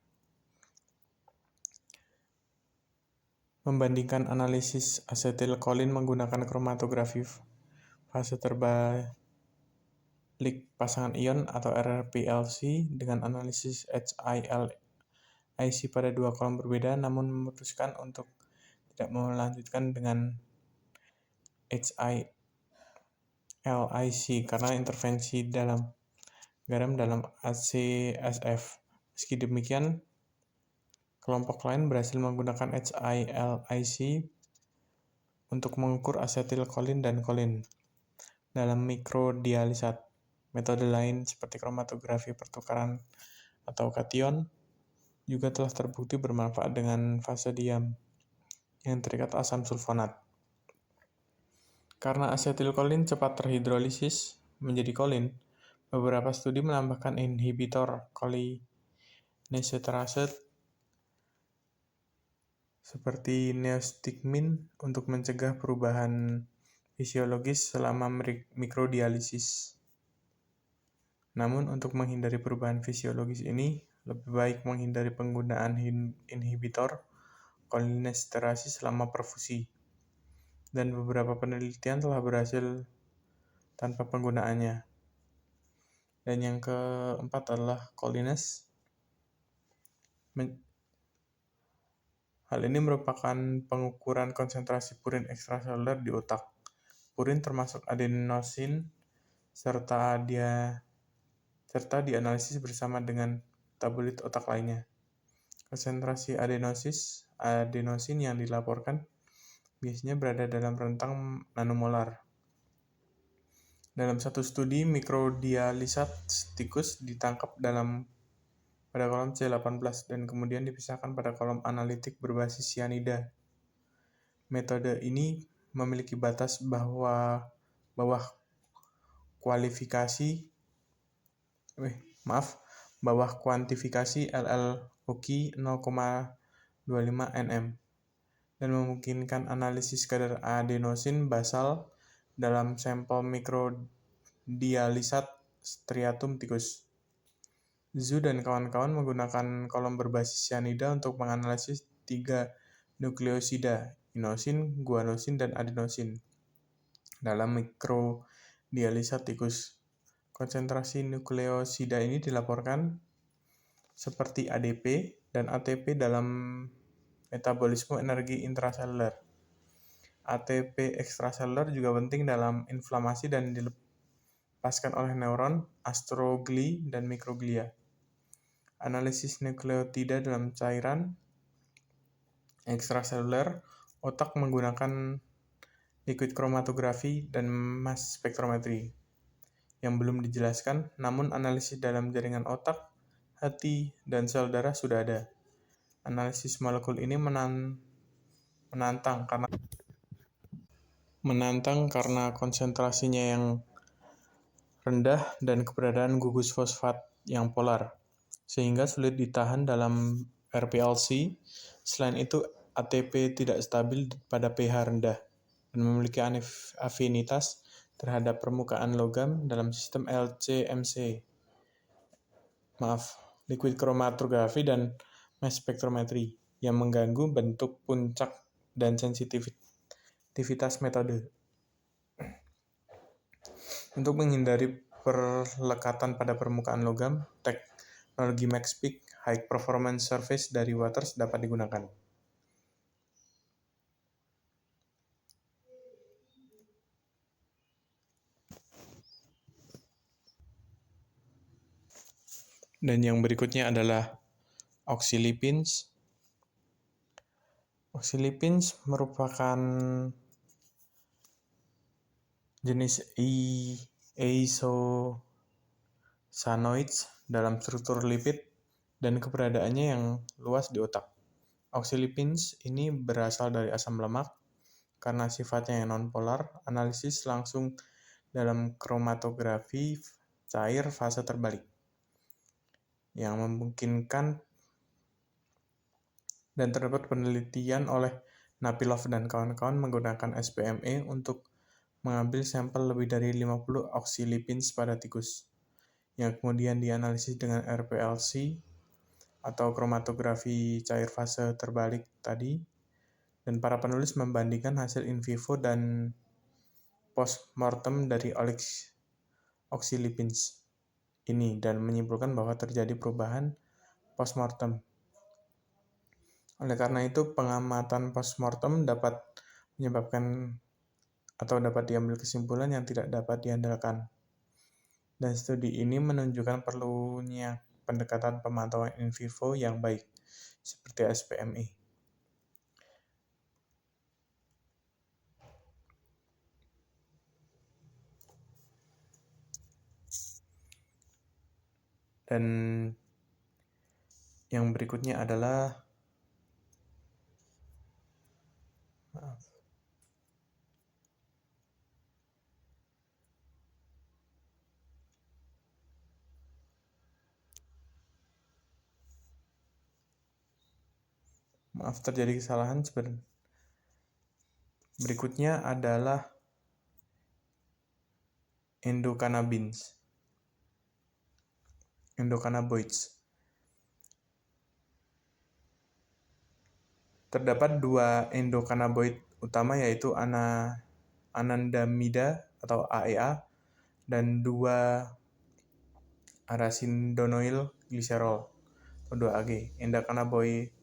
Membandingkan analisis asetilkolin menggunakan kromatografi fase terbalik pasangan ion atau RPLC dengan analisis HILIC pada dua kolom berbeda, namun memutuskan untuk tidak melanjutkan dengan HILIC karena intervensi garam dalam ACSF. Meski demikian, kelompok lain berhasil menggunakan HILIC untuk mengukur asetilkolin dan kolin dalam mikrodialisat. Metode lain seperti kromatografi pertukaran atau kation juga telah terbukti bermanfaat dengan fase diam yang terikat asam sulfonat. Karena asetilkolin cepat terhidrolisis menjadi kolin, beberapa studi menambahkan inhibitor cholinesterase seperti neostigmin untuk mencegah perubahan fisiologis selama mikrodialisis. Namun, untuk menghindari perubahan fisiologis ini, lebih baik menghindari penggunaan inhibitor cholinesterase selama perfusi. Dan beberapa penelitian telah berhasil tanpa penggunaannya. Dan yang keempat adalah cholinase. Hal ini merupakan pengukuran konsentrasi purin ekstraseluler di otak. Purin termasuk adenosin serta dianalisis bersama dengan metabolit otak lainnya. Konsentrasi adenosin yang dilaporkan biasanya berada dalam rentang nanomolar. Dalam satu studi, mikrodialisat tikus ditangkap pada kolom C18 dan kemudian dipisahkan pada kolom analitik berbasis sianida. Metode ini memiliki batas bawah kuantifikasi LLOQ 0,25 nm dan memungkinkan analisis kadar adenosin basal dalam sampel mikrodialisat striatum tikus. Zhu dan kawan-kawan menggunakan kolom berbasis sianida untuk menganalisis 3 nukleosida, inosin, guanosin, dan adenosin dalam mikrodialisat tikus. Konsentrasi nukleosida ini dilaporkan seperti ADP dan ATP dalam metabolisme energi intraseluler. ATP ekstraseluler juga penting dalam inflamasi dan dilepaskan oleh neuron, astrogli, dan mikroglia. Analisis nukleotida dalam cairan ekstraseluler otak menggunakan liquid kromatografi dan mass spektrometri yang belum dijelaskan, namun analisis dalam jaringan otak, hati, dan sel darah sudah ada. Analisis molekul ini menantang karena konsentrasinya yang rendah dan keberadaan gugus fosfat yang polar, sehingga sulit ditahan dalam RPLC. Selain itu, ATP tidak stabil pada pH rendah dan memiliki afinitas terhadap permukaan logam dalam sistem LC-MC. Liquid kromatografi dan mass spektrometri yang mengganggu bentuk puncak dan sensitivitas metode. Untuk menghindari perlekatan pada permukaan logam, teknologi MaxPeak High Performance Surface dari Waters dapat digunakan. Dan yang berikutnya adalah oxylipins. Oxylipins merupakan jenis isosanoids dalam struktur lipid dan keberadaannya yang luas di otak. Oxylipins ini berasal dari asam lemak karena sifatnya yang nonpolar. Analisis langsung dalam kromatografi cair fase terbalik yang memungkinkan dan terdapat penelitian oleh Napilov dan kawan-kawan menggunakan SPME untuk mengambil sampel lebih dari 50 oxylipins pada tikus, yang kemudian dianalisis dengan RPLC atau kromatografi cair fase terbalik tadi, dan para penulis membandingkan hasil in vivo dan postmortem dari oxylipins ini dan menyimpulkan bahwa terjadi perubahan postmortem. Oleh karena itu, pengamatan postmortem dapat menyebabkan atau dapat diambil kesimpulan yang tidak dapat diandalkan. Dan studi ini menunjukkan perlunya pendekatan pemantauan in vivo yang baik, seperti SPMI. Dan yang berikutnya adalah terjadi kesalahan sebenarnya. Berikutnya adalah endocannabinoids. Terdapat 2 endocannabinoid utama, yaitu anandamida atau AEA dan 2 arachidonyl glycerol atau 2-AG. Endocannabinoid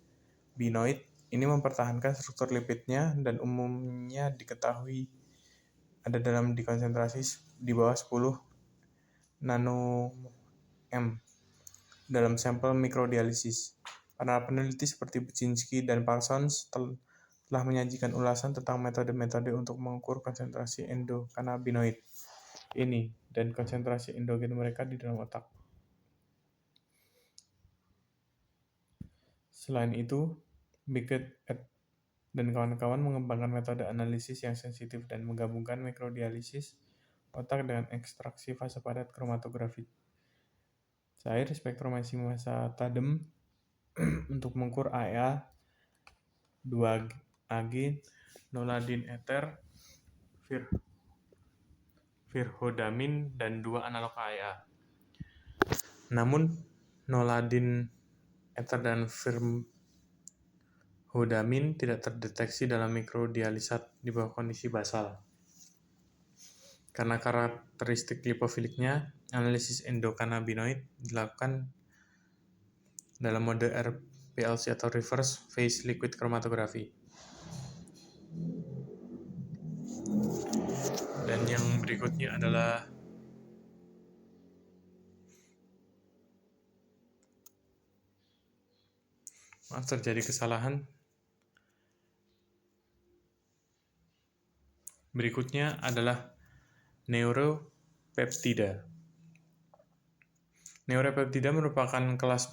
ini mempertahankan struktur lipidnya dan umumnya diketahui ada di konsentrasi di bawah 10 nano-m dalam sampel mikrodialisis. Para peneliti seperti Buczynski dan Parsons telah menyajikan ulasan tentang metode-metode untuk mengukur konsentrasi endokannabinoid ini dan konsentrasi endogen mereka di dalam otak. Selain itu, Bickett dan kawan-kawan mengembangkan metode analisis yang sensitif dan menggabungkan mikrodialisis otak dengan ekstraksi fase padat kromatografi cair spektrometri massa tandem untuk mengukur AEA, 2-AG, noladin ether, virhodamin, dan 2 analog AEA. Namun, noladin ether dan virhodamin tidak terdeteksi dalam mikrodialisat di bawah kondisi basal. Karena karakteristik lipofiliknya, analisis endokannabinoid dilakukan dalam mode RPLC atau Reverse Phase Liquid Chromatography. Dan yang berikutnya adalah terjadi kesalahan. Berikutnya adalah neuropeptida. Neuropeptida merupakan kelas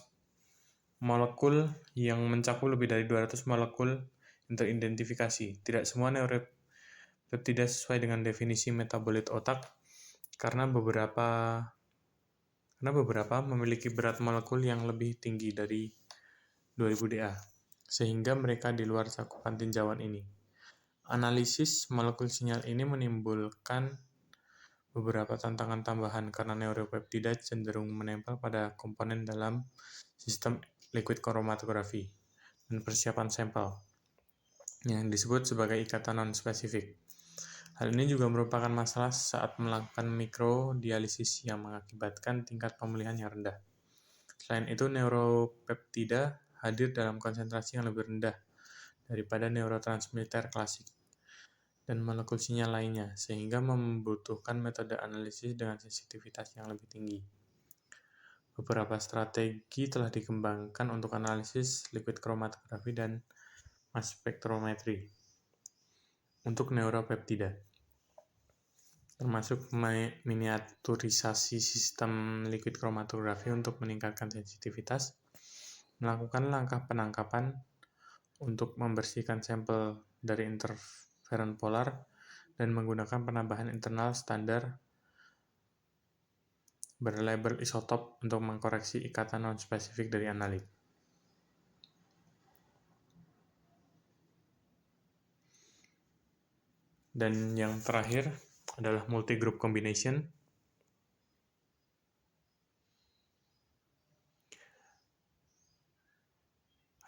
molekul yang mencakup lebih dari 200 molekul yang teridentifikasi. Tidak semua neuropeptida sesuai dengan definisi metabolit otak karena beberapa memiliki berat molekul yang lebih tinggi dari 2000 Da, sehingga mereka di luar cakupan tinjauan ini. Analisis molekul sinyal ini menimbulkan beberapa tantangan tambahan karena neuropeptida cenderung menempel pada komponen dalam sistem liquid chromatography dan persiapan sampel yang disebut sebagai ikatan non-spesifik. Hal ini juga merupakan masalah saat melakukan mikrodialisis yang mengakibatkan tingkat pemulihan yang rendah. Selain itu, neuropeptida hadir dalam konsentrasi yang lebih rendah daripada neurotransmitter klasik dan molekul sinyal lainnya, sehingga membutuhkan metode analisis dengan sensitivitas yang lebih tinggi. Beberapa strategi telah dikembangkan untuk analisis liquid chromatography dan mass spectrometry untuk neuropeptida, termasuk miniaturisasi sistem liquid chromatography untuk meningkatkan sensitivitas, melakukan langkah penangkapan untuk membersihkan sampel dari interferon polar, dan menggunakan penambahan internal standar berlabel isotop untuk mengkoreksi ikatan non-spesifik dari analit. Dan yang terakhir adalah multi-group combination.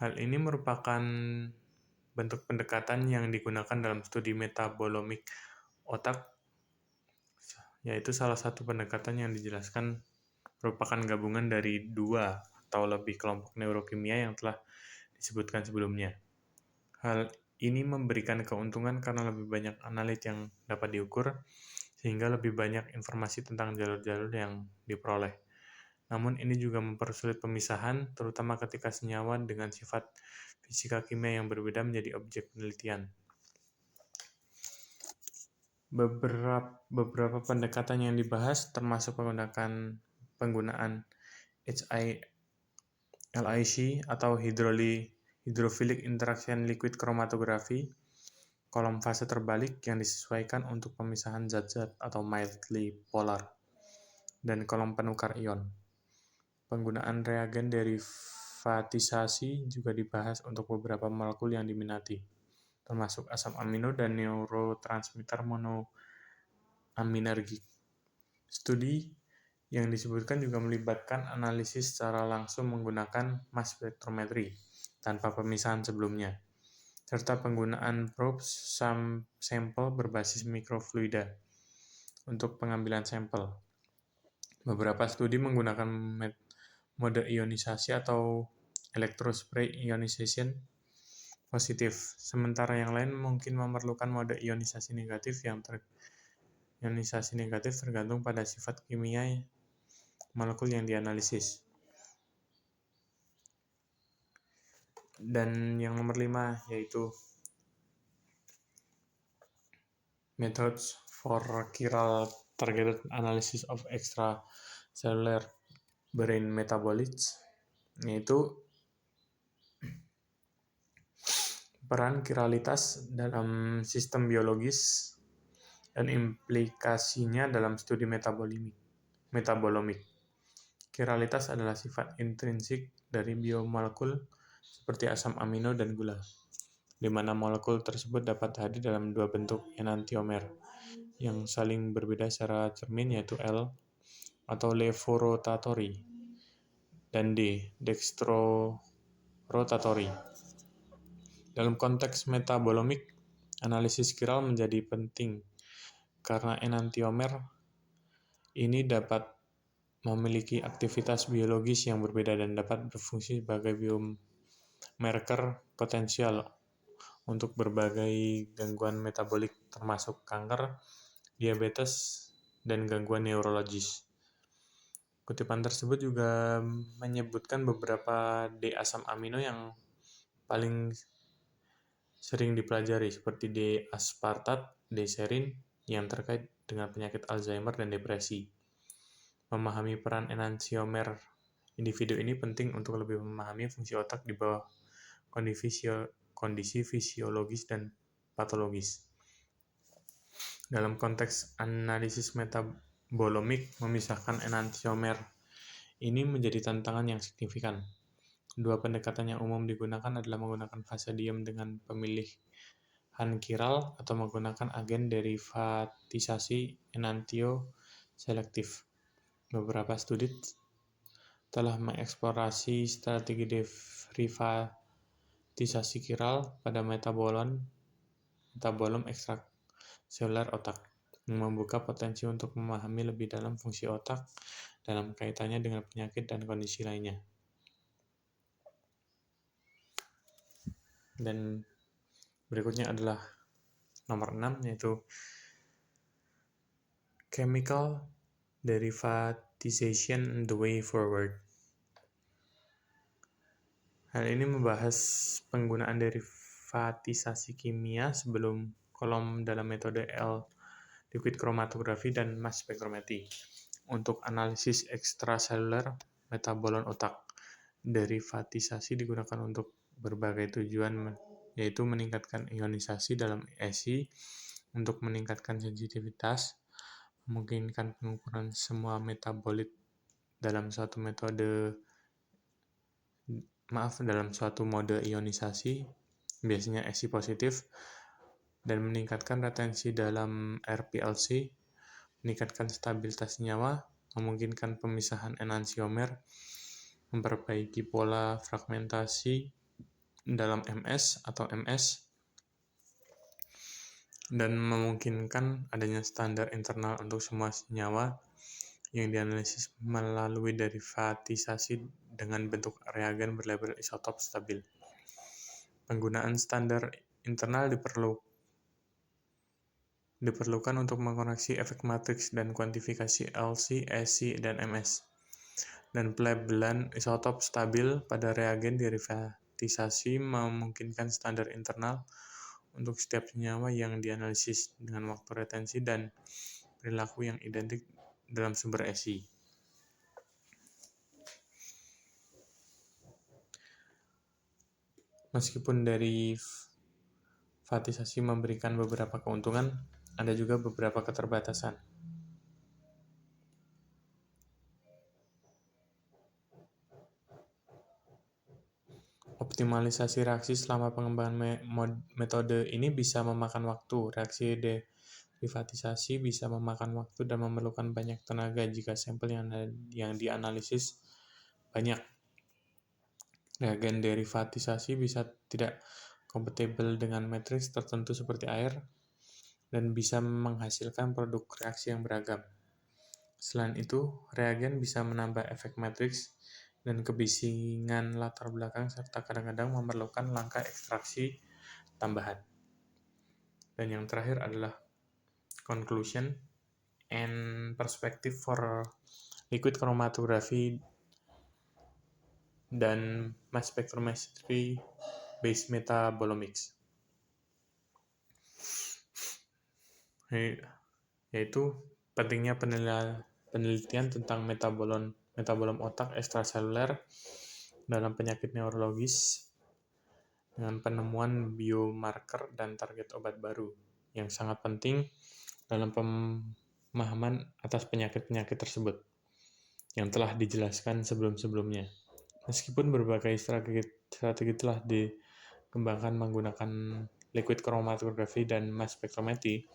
Hal ini merupakan bentuk pendekatan yang digunakan dalam studi metabolomic otak yaitu salah satu pendekatan yang dijelaskan merupakan gabungan dari 2 atau lebih kelompok neurokimia yang telah disebutkan sebelumnya. Hal ini memberikan keuntungan karena lebih banyak analit yang dapat diukur, sehingga lebih banyak informasi tentang jalur-jalur yang diperoleh. Namun ini juga mempersulit pemisahan, terutama ketika senyawa dengan sifat fisika kimia yang berbeda menjadi objek penelitian. Beberapa pendekatan yang dibahas termasuk penggunaan HILIC atau Hydrophilic Interaction Liquid Chromatography, kolom fase terbalik yang disesuaikan untuk pemisahan zat-zat atau mildly polar, dan kolom penukar ion. Penggunaan reagen derivatisasi juga dibahas untuk beberapa molekul yang diminati, termasuk asam amino dan neurotransmitter monoaminergik. Studi yang disebutkan juga melibatkan analisis secara langsung menggunakan mass spectrometry tanpa pemisahan sebelumnya, serta penggunaan probe sampel berbasis mikrofluida untuk pengambilan sampel. Beberapa studi menggunakan mode ionisasi atau electrospray ionization positif, sementara yang lain mungkin memerlukan mode ionisasi negatif tergantung pada sifat kimia molekul yang dianalisis. Dan yang nomor 5 yaitu methods for chiral targeted analysis of extracellular brain metabolites, yaitu peran kiralitas dalam sistem biologis dan implikasinya dalam studi metabolomik. Kiralitas adalah sifat intrinsik dari biomolekul seperti asam amino dan gula, di mana molekul tersebut dapat hadir dalam 2 bentuk enantiomer yang saling berbeda secara cermin, yaitu L atau levorotatory dan D dextrorotatory. Dalam konteks metabolomik, analisis kiral menjadi penting karena enantiomer ini dapat memiliki aktivitas biologis yang berbeda dan dapat berfungsi sebagai biomarker potensial untuk berbagai gangguan metabolik termasuk kanker, diabetes, dan gangguan neurologis. Kutipan tersebut juga menyebutkan beberapa D-asam amino yang paling sering dipelajari, seperti D-aspartat, D-serin, yang terkait dengan penyakit Alzheimer dan depresi. Memahami peran enantiomer individu ini penting untuk lebih memahami fungsi otak di bawah kondisi fisiologis dan patologis. Dalam konteks analisis metabolomik, memisahkan enantiomer ini menjadi tantangan yang signifikan. 2 pendekatan yang umum digunakan adalah menggunakan fase diam dengan pemilihan kiral atau menggunakan agen derivatisasi enantioselektif. Beberapa studi telah mengeksplorasi strategi derivatisasi kiral pada metabolom ekstraseluler otak, yang membuka potensi untuk memahami lebih dalam fungsi otak dalam kaitannya dengan penyakit dan kondisi lainnya. Dan berikutnya adalah nomor 6, yaitu chemical derivatization the way forward. Hal ini membahas penggunaan derivatisasi kimia sebelum kolom dalam metode liquid chromatography dan mass spectrometry untuk analisis ekstraseluler metabolon otak. Derivatisasi digunakan untuk berbagai tujuan, yaitu meningkatkan ionisasi dalam ESI untuk meningkatkan sensitivitas, memungkinkan pengukuran semua metabolit dalam suatu mode ionisasi, biasanya ESI positif, dan meningkatkan retensi dalam RPLC, meningkatkan stabilitas senyawa, memungkinkan pemisahan enantiomer, memperbaiki pola fragmentasi dalam MS atau MS, dan memungkinkan adanya standar internal untuk semua senyawa yang dianalisis melalui derivatisasi dengan bentuk reagen berlabel isotop stabil. Penggunaan standar internal diperlukan untuk mengoreksi efek matriks dan kuantifikasi LC, SC, dan MS. Dan pelabelan isotop stabil pada reagen derivatisasi memungkinkan standar internal untuk setiap senyawa yang dianalisis dengan waktu retensi dan perilaku yang identik dalam sumber SI. Meskipun derivatisasi memberikan beberapa keuntungan, ada juga beberapa keterbatasan. Optimalisasi reaksi selama pengembangan metode ini bisa memakan waktu. Reaksi derivatisasi bisa memakan waktu dan memerlukan banyak tenaga jika sampel yang dianalisis banyak. Reagen derivatisasi bisa tidak kompatibel dengan matriks tertentu seperti air dan bisa menghasilkan produk reaksi yang beragam. Selain itu, reagen bisa menambah efek matriks dan kebisingan latar belakang serta kadang-kadang memerlukan langkah ekstraksi tambahan. Dan yang terakhir adalah conclusion and perspective for liquid chromatography dan mass spectrometry based metabolomics, yaitu pentingnya penelitian tentang metabolom otak ekstraseluler dalam penyakit neurologis dengan penemuan biomarker dan target obat baru yang sangat penting dalam pemahaman atas penyakit-penyakit tersebut yang telah dijelaskan sebelum-sebelumnya. Meskipun berbagai strategi telah dikembangkan menggunakan liquid chromatography dan mass spectrometry,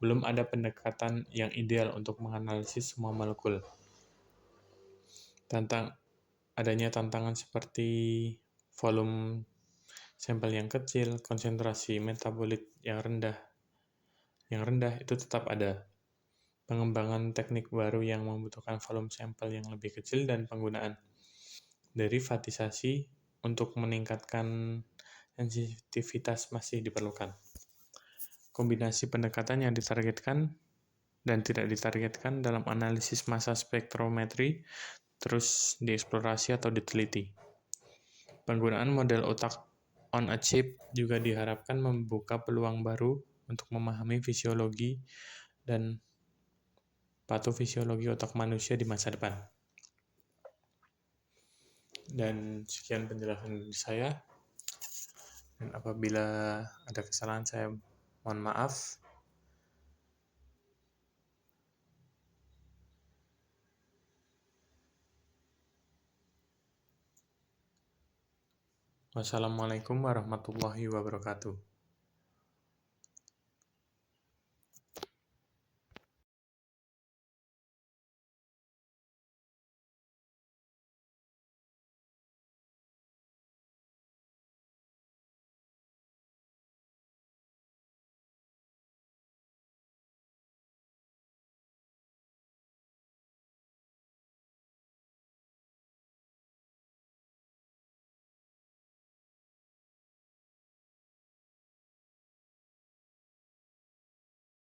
belum ada pendekatan yang ideal untuk menganalisis semua molekul. Adanya tantangan seperti volume sampel yang kecil, konsentrasi metabolit yang rendah itu tetap ada. Pengembangan teknik baru yang membutuhkan volume sampel yang lebih kecil dan penggunaan derivatisasi untuk meningkatkan sensitivitas masih diperlukan. Kombinasi pendekatan yang ditargetkan dan tidak ditargetkan dalam analisis massa spektrometri terus dieksplorasi atau diteliti. Penggunaan model otak on a chip juga diharapkan membuka peluang baru untuk memahami fisiologi dan patofisiologi otak manusia di masa depan. Dan sekian penjelasan dari saya. Dan apabila ada kesalahan saya mohon maaf. Wassalamualaikum warahmatullahi wabarakatuh.